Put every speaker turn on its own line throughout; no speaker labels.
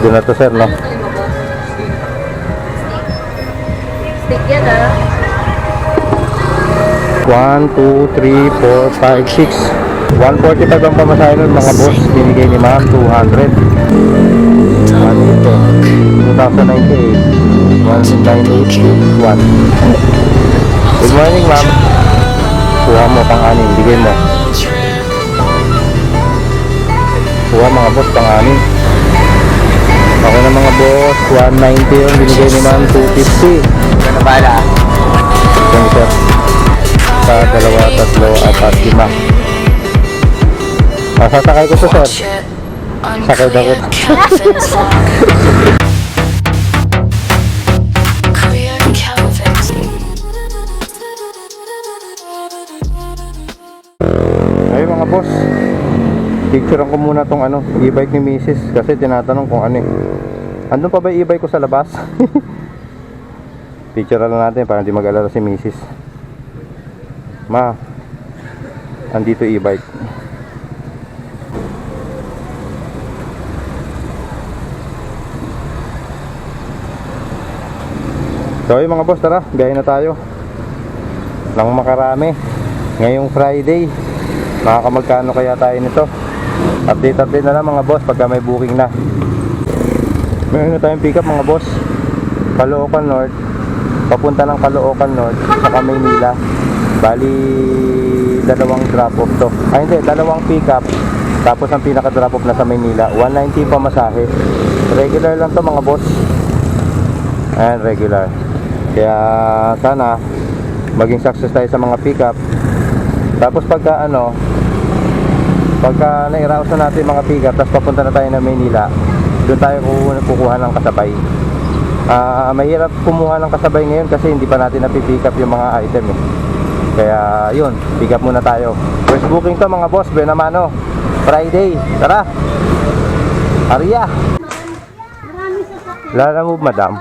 Doon na to sir, no?
Stick yan ah.
1, 2, 3, 4, 5, 6. 145 ang pamasahe nun mga boss. Binigay ni ma'am 200. 2098. 19861. Good morning ma'am. Kuha mo pang-anim. Bigay mo. Kuha mga boss pang-anim. Okay na mga boss. 190 yung binigay ni ma'am. 250.
Ano ba na?
Thank you sir. Sa 2, 3, 4, 5. Sasakay ko to sir. Sakay daw ko. Ay mga boss, picturean ko muna tong ano, e-bike ni Mrs. Kasi tinatanong kung ano eh. Andun pa ba yung e-bike ko sa labas? Picturean lang natin para hindi mag-alala si Mrs. Ma, andito e-bike. So yung mga boss, tara, biyahe na tayo nang makarami. Ngayong Friday, makakamagkano kaya tayo nito? Update na lang mga boss pagka may booking na. Meron na tayong pick up mga boss. Caloocan North, papunta ng Caloocan North saka Maynila. Bali, dalawang drop off to. Ay hindi, dalawang pick up. Tapos ang pinaka drop off na sa Maynila. 190 pamasahe. Regular lang to mga boss. Ayan, regular. Kaya sana maging success tayo sa mga pick up. Tapos pagka ano, pagka nairaos na natin mga pick up, tapos papunta na tayo ng Maynila, doon tayo kukuha ng kasabay. Mahirap kumuha ng kasabay ngayon kasi hindi pa natin napipick up yung mga item eh. Kaya yun, pick up muna tayo. First booking to mga boss, Benamano, Friday. Tara, Arya. Lala mo madam?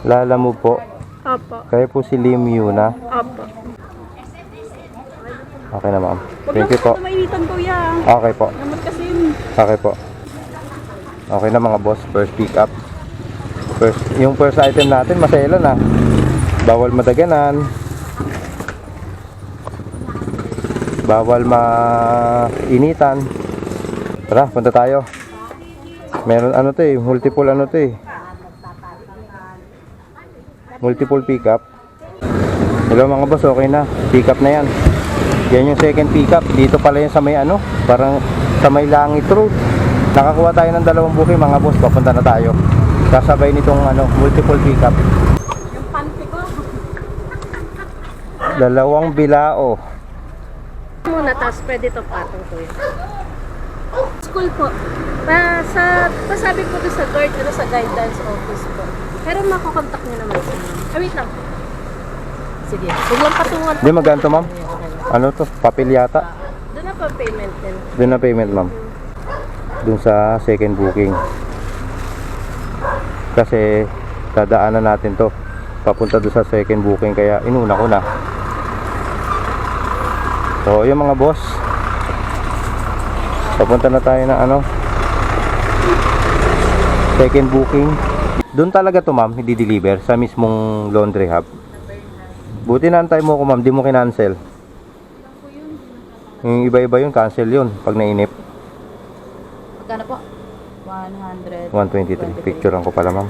Lala mo po.
Opo.
Kaya po si Lim Yuna.
Opo.
Okay na ma'am. Thank you po.
Mainitan ko yan.
Okay po.
Naman kasi yun.
Okay po. Okay na mga boss. First pick up. Yung first item natin masela na. Bawal madaganan. Bawal mainitan. Tara, punta tayo. Meron ano to eh. Multiple ano to eh. Multiple pick up. Hello mga boss, okay na. Pick up na yan. Yan yung second pick up. Dito pala yan sa may ano, parang sa may Langit Road. Nakakuha tayo ng dalawang booking mga boss. Papunta na tayo. Kasabay nitong ano, multiple pick up.
Yung panty ko.
Dalawang bilao.
Muna, tapos pwede to patong ko yun. School po. Pasabi ko to sa guard, ano, sa guidance office po. Pero makokontak nyo naman sa wait lang. Sige. Huwag lang patungan.
Hindi maganto ma'am. Ano to? Papel yata.
Doon na pa payment din.
Doon na payment ma'am. Doon sa second booking. Kasi dadaanan natin to. Papunta doon sa second booking. Kaya inuna ko na. So yung mga boss, papunta na tayo na ano, second booking. Doon talaga to ma'am, i-deliver sa mismong laundry hub. Buti na antay mo ko ma'am, di mo kinancel. Yung iba-iba yun, cancel yun pag nainip.
Magkano po? 100.
123. Picturean ko pala ma'am.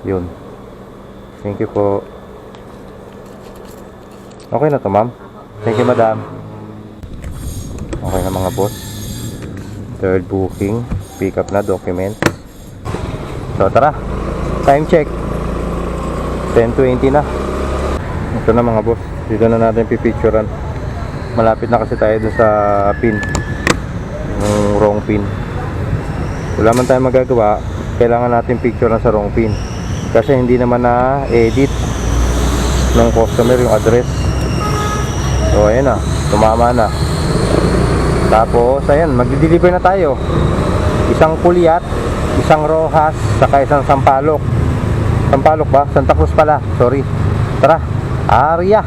Yun. Thank you po. Okay na to ma'am. Thank you madam. Okay na mga boss. Third booking. Pick up na document. So tara. Time check. 10:20 na. Ito na mga boss. Dito na natin pipicturean. Malapit na kasi tayo dun sa pin. Yung wrong pin. Wala man tayong magagawa. Kailangan natin picturean sa wrong pin. Kasi hindi naman na-edit ng customer yung address. So ayan na. Tumama na. Tapos ayan. Magdi-deliver na tayo. Isang Puliat, isang Rojas, saka isang Sampaloc. Sampaloc ba? Santa Cruz pala. Sorry. Tara. Arya.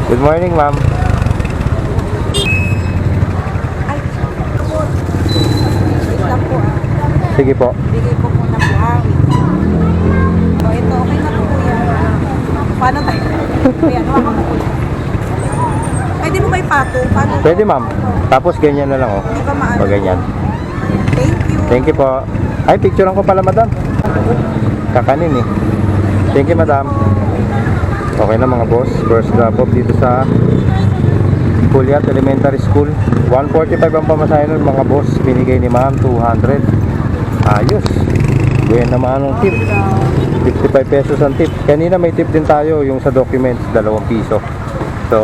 Good morning, ma'am.
Ay, wait lang po.
Sige po.
Bigay ko muna buhawi. So, ito, okay na po kuya. Paano tayo? Kuya, nawa ka po kuya. Pwede mo ba ipato? Paano?
Pwede ma'am. Tapos ganyan na lang oh.
Hindi ba maano?
Pag ganyan.
Thank you.
Thank you po. Ay, picturean ko pala madam. Kakanin eh. Thank you madam. Okay na mga boss. First drop off dito sa Puliat Elementary School. 145 ang pamasahe nun mga boss. Binigay ni ma'am 200. Ayos. Buyan naman ang tip. 55 pesos ang tip. Kanina may tip din tayo yung sa documents, 2 piso. So,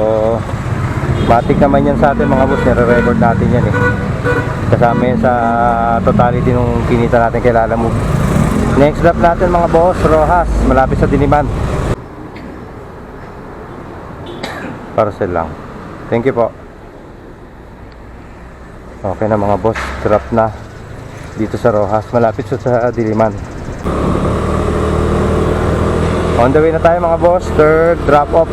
matik naman yan sa atin mga boss. Nire-record natin yan eh. Kasama yan sa totality nung kinita natin kay Lala Move. Next drop natin mga boss, Rojas. Malapit sa Diliman. Parcel lang. Thank you po. Okay na mga boss. Drop na. Dito sa Rojas. Malapit sa Diliman. On the way na tayo mga boss. Third drop off.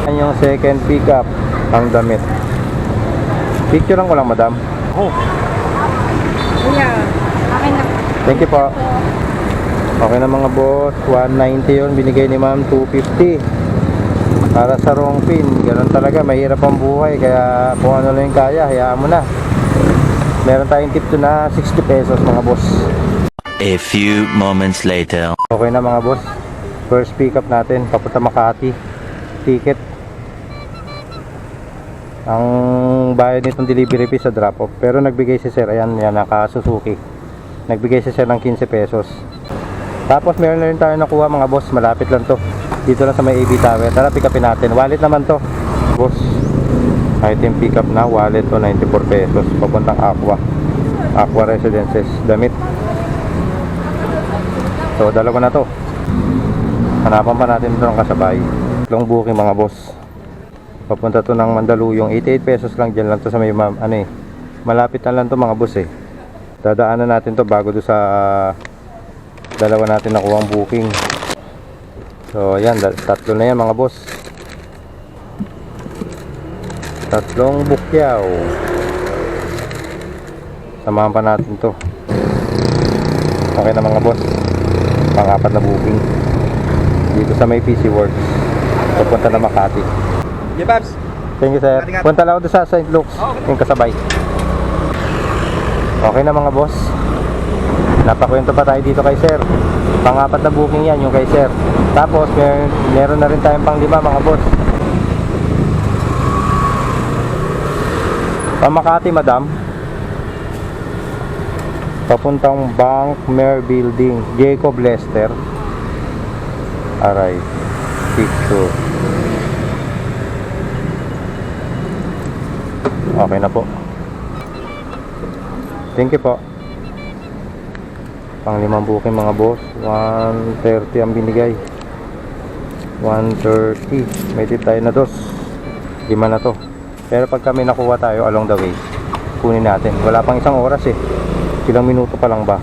Yan yung second pick up. Ang damit. Picturean ko lang madam.
Kuya, akin na.
Thank you po. Okay na mga boss. 190 yun. Binigay ni ma'am 250. Para sa wrong pin. Ganun talaga. Mahirap ang buhay. Kaya kung ano lang yung kaya, hayaan mo na. Meron tayong tip to na 60 pesos mga boss.
A few moments later.
Okay na mga boss. First pick up natin. Papunta Makati. Ticket. Ang bayad nitong delivery fee sa drop off. Pero nagbigay si sir. Ayan, yan, naka Suzuki. Nagbigay si sir ng 15 pesos. Tapos meron na rin tayo nakuha mga boss. Malapit lang to. Dito lang sa may AB Tower. Tara, pick upin natin. Wallet naman to. Boss. Item pick up na. Wallet to 94 pesos. Papuntang Aqua Residences. Damit. So, dalawa na to. Hanapan pa natin ito ng kasabay. Long booking mga boss. Papunta to ng Mandaluyong. 88 pesos lang. Dyan lang to sa may malapit na lang to mga boss eh. Dadaanan natin to bago do sa dalawa natin nakuha ang booking. So ayan, tatlo na yan mga boss. Tatlong bukyaw. Samahan pa natin to. Okay na mga boss. Pang-apat na booking dito sa may PC Works. Papunta na Makati.
Yeah, Babs.
Thank you sir. Punta lang ako doon sa St. Luke's. Yung kasabay. Okay na mga boss. Napakwento pa tayo dito kay sir. Pang-apat na booking yan yung kay sir. Tapos meron na rin tayong pang-5 mga boss. Pamakati madam. Papuntang Bank Mer Building. Jacob Lester. Aray. Picture. Okay na po. Thank you po. Pang 5 booking mga boss. 130 ang binigay. 130. May tip tayo na 2. 5 na to. Pero pag kami nakuha tayo along the way, kunin natin. Wala pang isang oras eh. Ilang minuto pa lang ba?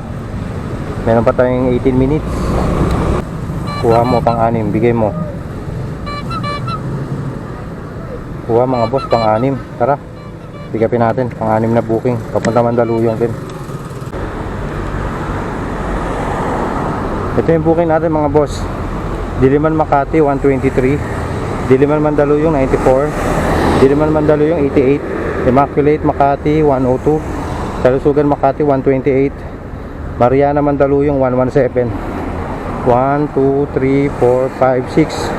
Meron pa tayong 18 minutes. Kuha mo pang 6. Bigay mo. Kuha mga boss pang 6. Tara. Bigapin natin. Pang 6 na booking. Papunta Mandaluyong din. Ito yung booking natin mga boss. Diliman Makati 123. Diliman Mandaluyong 94. Diliman Mandaluyong 88. Immaculate Makati 102. Kalusugan Makati 128. Mariana Mandaluyong 117. 1, 2, 3, 4, 5, 6.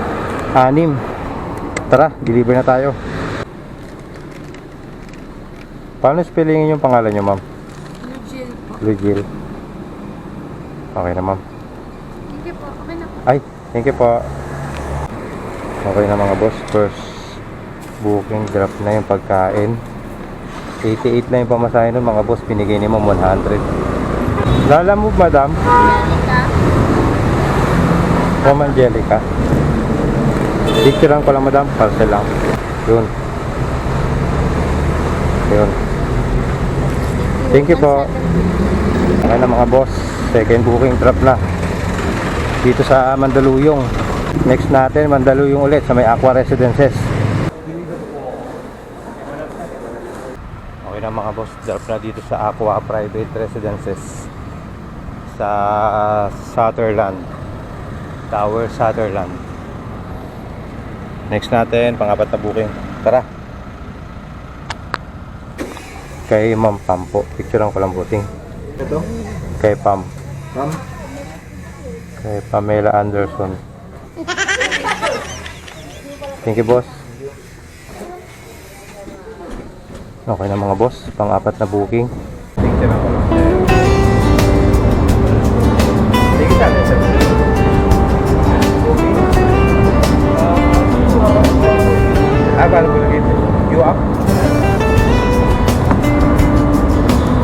Tara, deliver na tayo. Paano spellingin yung pangalan nyo ma'am?
Lugil po.
Lugil. Okay na ma'am.
Thank you po. Okay na po.
Ay, thank you po. Okay na mga boss. First booking, drop na yung pagkain. 88 na yung pamasahe nun mga boss. Pinigay ni ma'am 100. Lala Move madam.
Angelica.
Ma'am Angelica. Picturean ko lang madam. Parcel lang. Yun. Yun. Thank you po. Okay na mga boss. Second booking, drop na. Dito sa Mandaluyong. Next natin, Mandaluyong ulit sa may Aqua Residences. Okay na mga boss, drop na dito sa Aqua Private Residences. sa Sutherland. Tower Sutherland. Next natin, pang-apat na booking. Tara. Kay Ma'am Pam po. Picturean ko lang booking.
Ito?
Kay Pam.
Ma'am?
Kay Pamela Anderson. Thank you, boss. Okay na mga boss. Pang-apat na booking. Picturean ko lang. Sige, saan yun, sir? Paano ko lagay ito? You up?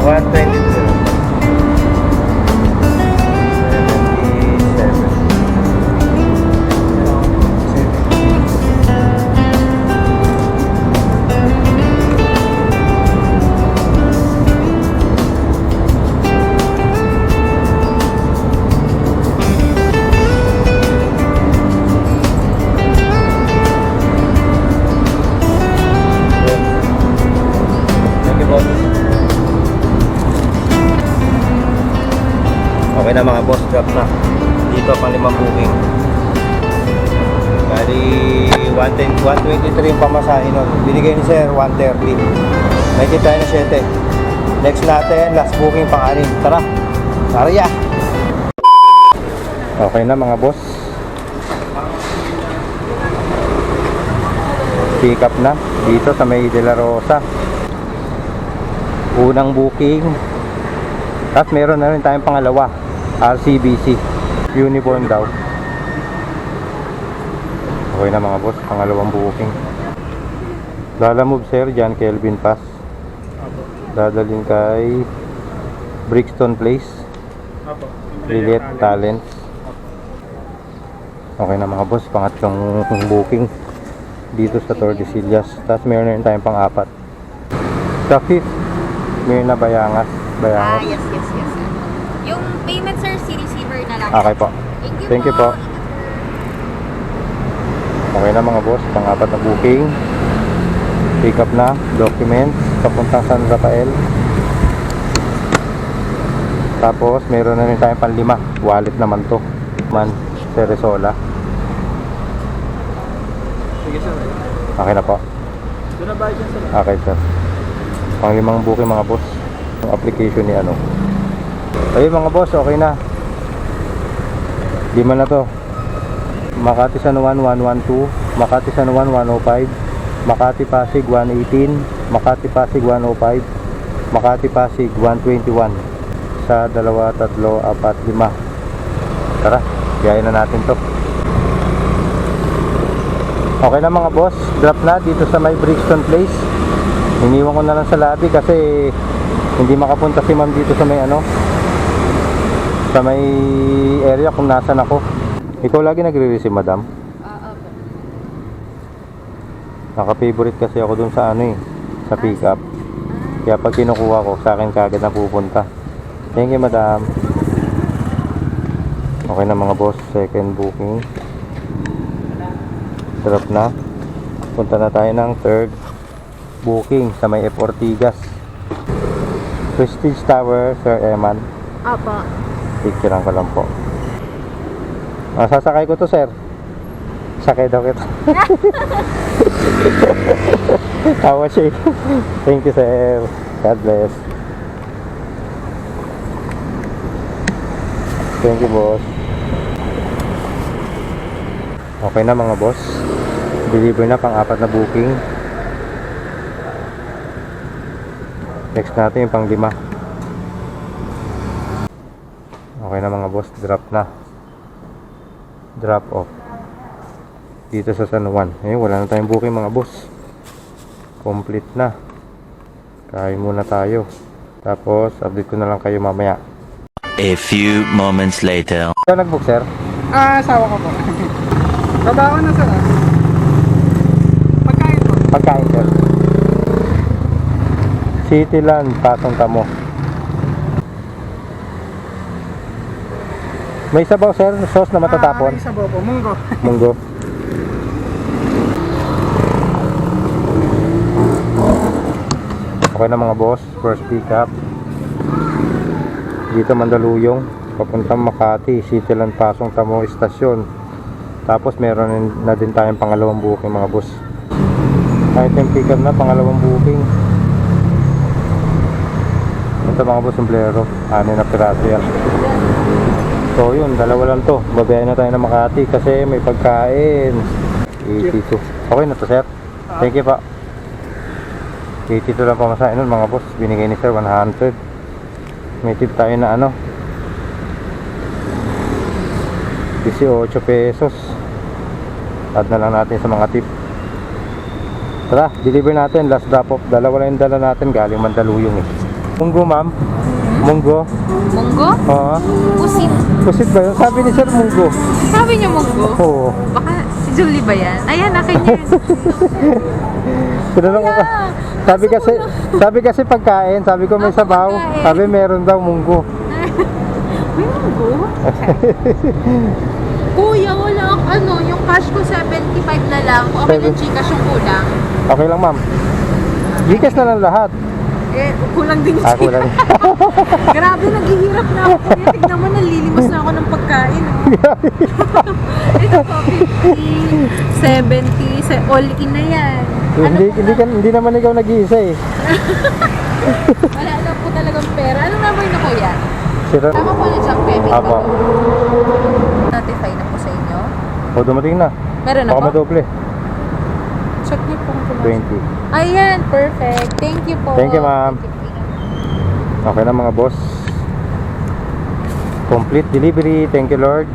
122. 77. Thank you, boss. Okay na mga boss, drop na. Dito pang 5 booking. Bali 123 yung pamasahin nun. Binigay ni sir 130. May kita na 7. Next natin, last booking pang-anim. Tara, Arya. Okay na mga boss. Pick up na dito sa may De La Rosa. Unang booking. Tapos meron na rin tayong pangalawa, RCBC uniform daw. Okay na mga boss, pangalawang booking. Lala move sir, John Kelvin Pass. Dadalhin kay Brixton Place, Liliet Talents. Okay na mga boss, pangatlong booking dito sa Tordesillas. Tapos meron na rin tayong pang-apat. Sa 5th, meron na Bayangas.
Yes. Yung payment, sir, si-receiver na lang.
Okay po. Thank you po. Okay na mga boss, pang-apat na booking. Pick up na, documents, papuntang San Rafael. Tapos, meron na rin tayong pang-5. Wallet naman to. Ceresola.
Sige sir.
Okay na po.
Doon na ba dyan sir?
Okay sir. Pang-5 booking mga boss. Yung application ni ano. Ayun mga boss, okay na. 5 na to. Makati San Juan 112, Makati San Juan 105, Makati Pasig 118, Makati Pasig 105, Makati Pasig 121. Sa 2, 3, 4, 5. Tara, biyahin na natin to. Okay na mga boss, drop na dito sa may Brixton Place. Iniwan ko na lang sa lobby kasi hindi makapunta si ma'am dito sa may ano, sa may area kung nasan ako. Ikaw lagi nagre-receive, madam?
Opo.
Naka-favorite kasi ako dun sa ano eh, sa pick up. Kaya pag kinukuha ko, sa akin kagad na pupunta. Thank you, madam. Okay na mga boss, second booking. Drop na. Punta na tayo ng third booking sa may F. Ortigas. Prestige Tower, Sir Eman.
Opo.
Picturean ko lang po. Sasakay ko to, sir. Sakay daw kita. Tawa siya. Thank you, sir. God bless. Thank you, boss. Okay na mga boss. Deliver na pang-4 na booking. Next natin yung pang-5. Okay na mga boss, drop na. Drop off dito sa San Juan. Wala na tayong booking mga boss. Complete na. Kain muna tayo. Tapos update ko na lang kayo mamaya.
A few moments later.
Ikaw nag-book, sir?
Asawa ko po. Trabaho na sir. Pagkain po.
Pagkain, sir. Cityland, Pasong Tamo. May sabaw, sir? Sauce na matatapon?
Isa po po. Munggo.
Munggo. Okay na mga boss. First pick up. Dito Mandaluyong. papuntang Makati, Cityland Pasong Tamo Estasyon. Tapos meron na din tayong pangalawang booking mga boss. Item pick up na, pangalawang booking. Ito mga boss, sombrero, 6 na piraso yan. So yun, dalawa lang to. Babayaran na tayo ng Makati kasi may pagkain. 82. Okay na to sir. Thank you pa. 82 lang pamasahin nun mga boss. Binigay ni sir 100. May tip tayo na ano, 18 pesos. Add na lang natin sa mga tip. Tara, deliver natin. Last drop off. Dalawa lang yung dala natin. Galing Mandaluyong eh. Munggo ma'am. Munggo.
Munggo?
Oo.
Pusit.
Pusit ba yun? Sabi ni sir munggo.
Sabi niyo munggo?
Oo.
Baka si Julie ba yan? Ayan, akin yun.
Tinanong ko. Sabi kasi pagkain. Sabi ko may sabaw.
pagkain.
Sabi meron daw munggo.
May munggo? Kuya, wala akong ano, yung cash ko 75 na lang. Kung okay ng Gcash yung kulang.
Okay lang ma'am. Gcash na lang lahat.
Eh, kulang din yung
Ako lang.
Grabe, naghihirap na ako. Kuya, tignan mo, nalilimos na ako ng pagkain. Oh. Ito po, 50, 70, all in na yan.
Hindi naman ikaw nag-iisa eh.
Wala na po talagang pera. Anong number na kuya?
Sira.
Tama po na junk payment
Apo.
ba? Notify na po sa inyo.
O dumating na.
Meron na
Baka
po?
madoble.
Check niyo po kung pumasok.
20.
Ayan, perfect. Thank you po.
Thank you, ma'am. Okay na mga boss. Complete delivery. Thank you Lord.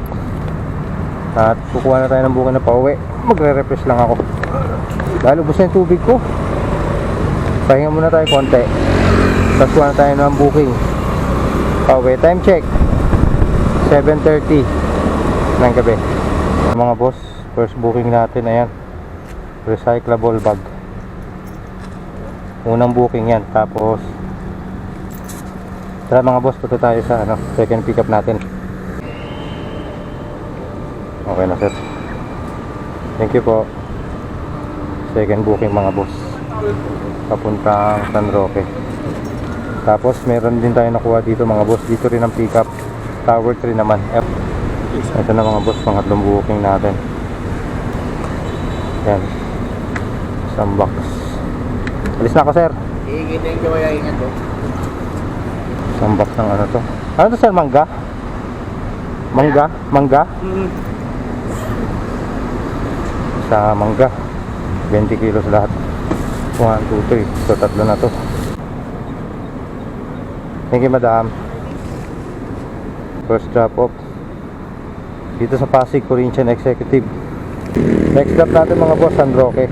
At kukuha na tayo ng buka na pauwi. Magre-refresh lang ako. Dahil ubos na yung tubig ko. Pahinga muna tayo konti. Tapos kuha na tayo ng booking. Pauwi. Time check 7:30 ng gabi. Mga boss, first booking natin. Ayan, recyclable bag. Unang booking yan. Tapos tara mga boss, punta tayo sa ano, second pick up natin. Okay na sir. Thank you po. Second booking mga boss, papuntang San Roque. Tapos meron din tayo nakuha dito mga boss. Dito rin ang pick up, Tower 3 naman. Ito na mga boss, pangatlong booking natin. Yan, isang box. Alis na ako sir.
Thank you kaya ingat po.
Isang box ng ano to. Ano to sir, mangga? Mangga? Mangga? Sa mangga 20 kilos lahat. 1, 2, 3. So tatlo na to. Thank you madam. First drop off dito sa Pasig Corinthian Executive. Next stop natin mga boss, San Roque.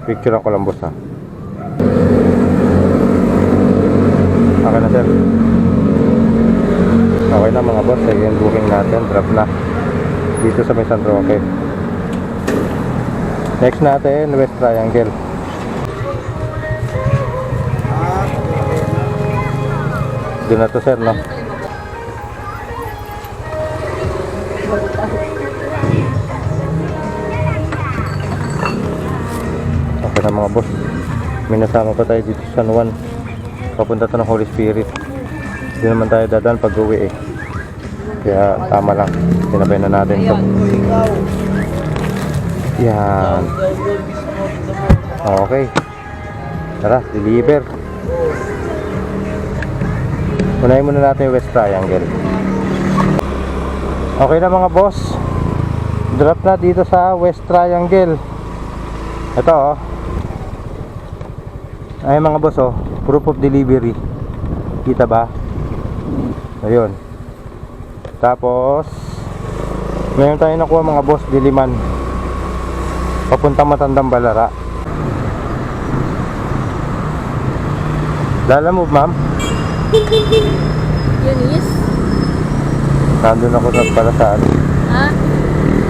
Picture ako lang boss ha. Okay na sir. Okay na mga boss, second booking natin. Drop na dito sa may San Roque. Next natin, West Triangle. Doon na to sir no. Okay na mga boss, may nasama pa tayo dito sa San Juan. Papunta to ng Holy Spirit. Hindi naman tayo dadaan pag uwi eh. Kaya tama lang, sinabay na natin to. Yan. Okay. Tara, deliver. Unahin muna natin yung West Triangle. Okay na mga boss, drop na dito sa West Triangle. Ito oh. Ay mga boss oh, proof of delivery. Kita ba? Ayun. Tapos meron tayo nakuha mga boss, Diliman, papunta Matandang Balara. Lala move ma'am.
Eunice?
Nandun ako sa palasaan.
Ha?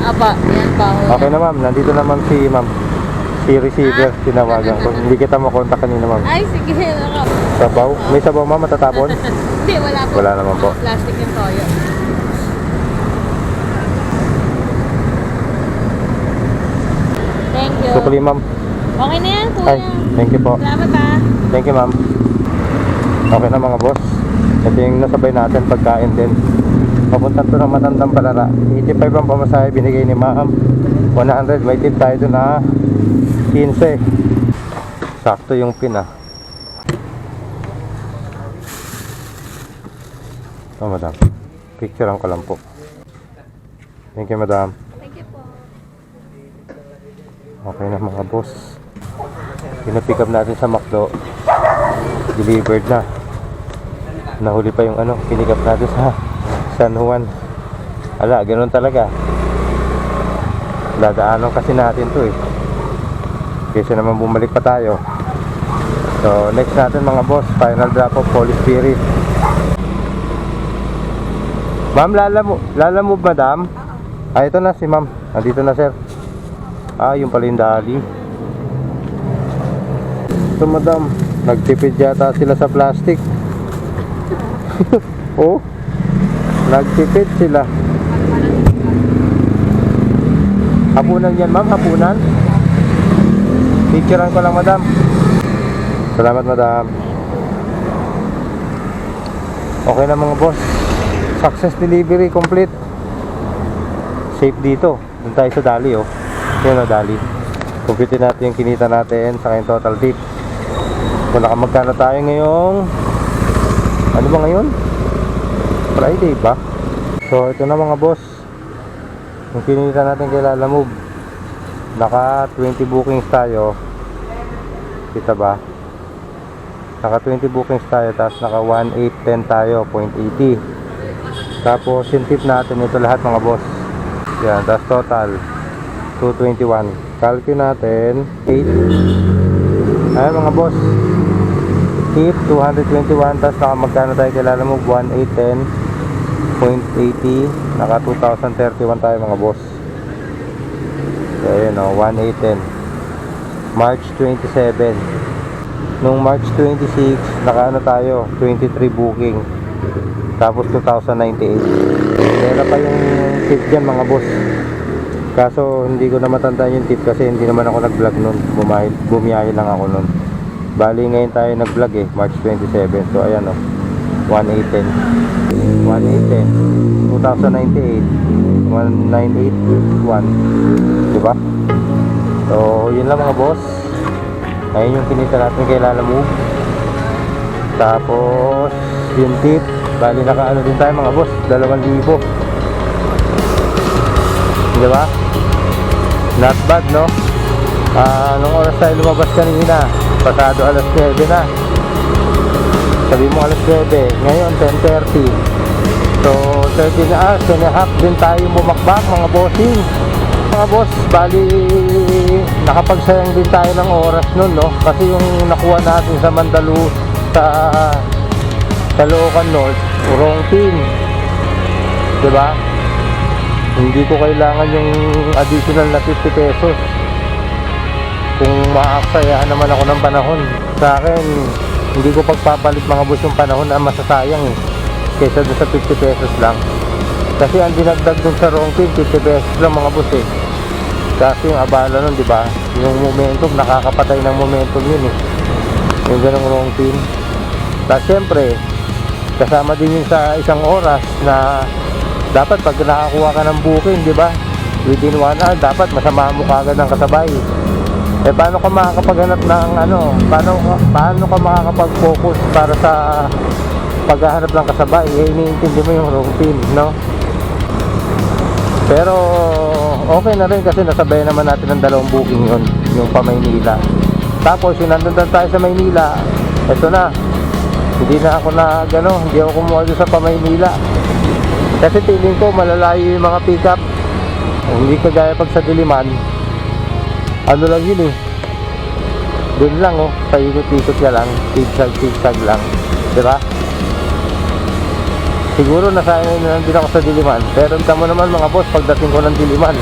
Aba, yan pa ako.
Okay na ma'am, nandito na ma'am si ma'am. Si receiver, tinawagan ko. Hindi kita makontak kanina ma'am.
Ay, sige. Naka.
Sabaw? May sabaw ma'am, matatapon?
Hindi, wala po.
Wala naman po.
Plastic yung toyo. Thank you.
Sukli ma'am.
Okay na yan, kuya.
Ay, thank you po.
Salamat ha.
Thank you ma'am. Okay na mga boss. Ito yung nasabay natin pagkain din. Papunta to ng Matandang Palara. 85 ang pamasahe binigay ni ma'am. 100, may tip tayo doon na 15. Sakto yung pin ah. Oh, madam. Picturean ko lang po. Thank you, madam.
Thank you po.
Okay na mga boss. Pinapick up natin sa McDo. Delivered na. Nahuli pa yung ano, pinick up natin sa San Juan. Ala, ganun talaga. Dadaanan kasi natin to eh. Kaysa naman bumalik pa tayo. So, next natin mga boss, final drop of Holy Spirit. Ma'am, lalamove madam? Ah, ito na si ma'am. Nandito na sir. Ah, yung pala yung dali. Ito madam, nagtipid yata sila sa plastic. Oh, nagtipid sila. Hapunan yan ma'am, hapunan. Picturean ko lang madam. Salamat madam. Okay na mga boss. Success delivery complete. Safe dito. Doon tayo sa dali oh. Yun o dali. Kumpitin natin yung kinita natin sa yung total tip. Kung nakamagkano tayo ngayong ano ba ngayon? Friday ba? So ito na mga boss. Yung kinita natin kay Lalamove. Naka 20 bookings tayo. Kita ba? Naka 20 bookings tayo. Tapos naka 1810 tayo. 0.80. Tapos yung tip natin ito lahat mga boss. Yan. Tapos total 221. Calculate natin 8. Ayan mga boss. Tip 221. Tapos naka magkano tayo kay Lalamove? 1810.80. Naka 2031 tayo mga boss. So ayun o, 1810. March 27. Nung March 26, naka ano tayo, 23 booking. Tapos 2098. Pera pa yung tip dyan mga boss. Kaso hindi ko na matandaan yung tip kasi hindi naman ako nag-vlog nun. Bumiyahe lang ako nun. Bali ngayon tayo nag-vlog eh, March 27. So ayan o, 1810. 1810. 2098. 1981. Diba? So yun lang mga boss. Ayun yung kinita natin kay Lalamove. Tapos yung tip, bali nakaano din tayo mga boss, 2,000. Diba? Not bad no? Nung oras tayo lumabas kanina, pasado alas 9 na. Sabi mo alas 9, ngayon 10:30. So 13 hours and a half din tayo bumakbak mga bossing. Mga boss, bali nakapagsayang din tayo ng oras nun no? Kasi yung nakuha natin sa Mandaluyong sa Caloocan North, wrong team. Diba? Hindi ko kailangan yung additional na 50 pesos. Kung maaksayahan naman ako ng panahon, sa akin hindi ko pagpapalit mga boss yung panahon na masasayang eh, kaysa doon sa 50 pesos lang. Kasi ang dinagdag dun sa wrong team 50 pesos lang mga boss eh. Kasi yung abala nun, diba? Yung momentum, nakakapatay ng momentum yun eh, yung ganong wrong team. Tapos syempre kasama din yun sa isang oras na dapat pag nakakuha ka ng booking, di ba? Within 1 hour, dapat masama mo kagad ng kasabay. Eh paano ka makakapaghanap ng ano? Paano ka makakapag-focus para sa paghahanap ng kasabay? Eh iniintindi mo yung wrong team, no? Pero okay na rin kasi nasabay naman natin ng 2 booking yun, yung pa Maynila. Tapos yung nandun tayo sa Maynila, eto na. Hindi na ako hindi ako kumuha doon sa Pamaynila. Kasi feeling ko malalayo yung mga pick-up. Hindi kagaya pag sa Diliman. Ano lang yun eh. Doon lang oh, paikot-ikot ka lang, zigzag lang. Diba? Siguro nasanay na din ako sa Diliman. Pero tamo naman mga boss, pagdating ko ng Diliman,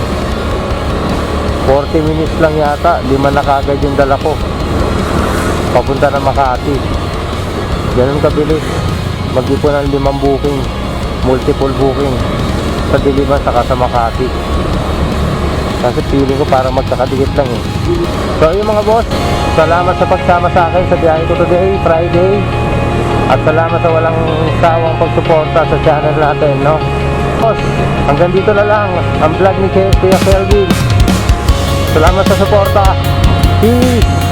40 minutes lang yata, 5 na kagad yung dala ko. Papunta na Makati. Ganun kabilis. Mag-ipon ng 5 booking, multiple booking sa Diliman saka sa Makati. Kasi feeling ko parang magkakadikit lang eh. So yun mga boss, salamat sa pagsama sa akin sa biyahe ko today, Friday. At salamat sa walang sawang pagsuporta sa channel natin, no? Boss, hanggang dito na lang ang vlog ni Kuya Kelvin. Salamat sa suporta. Peace!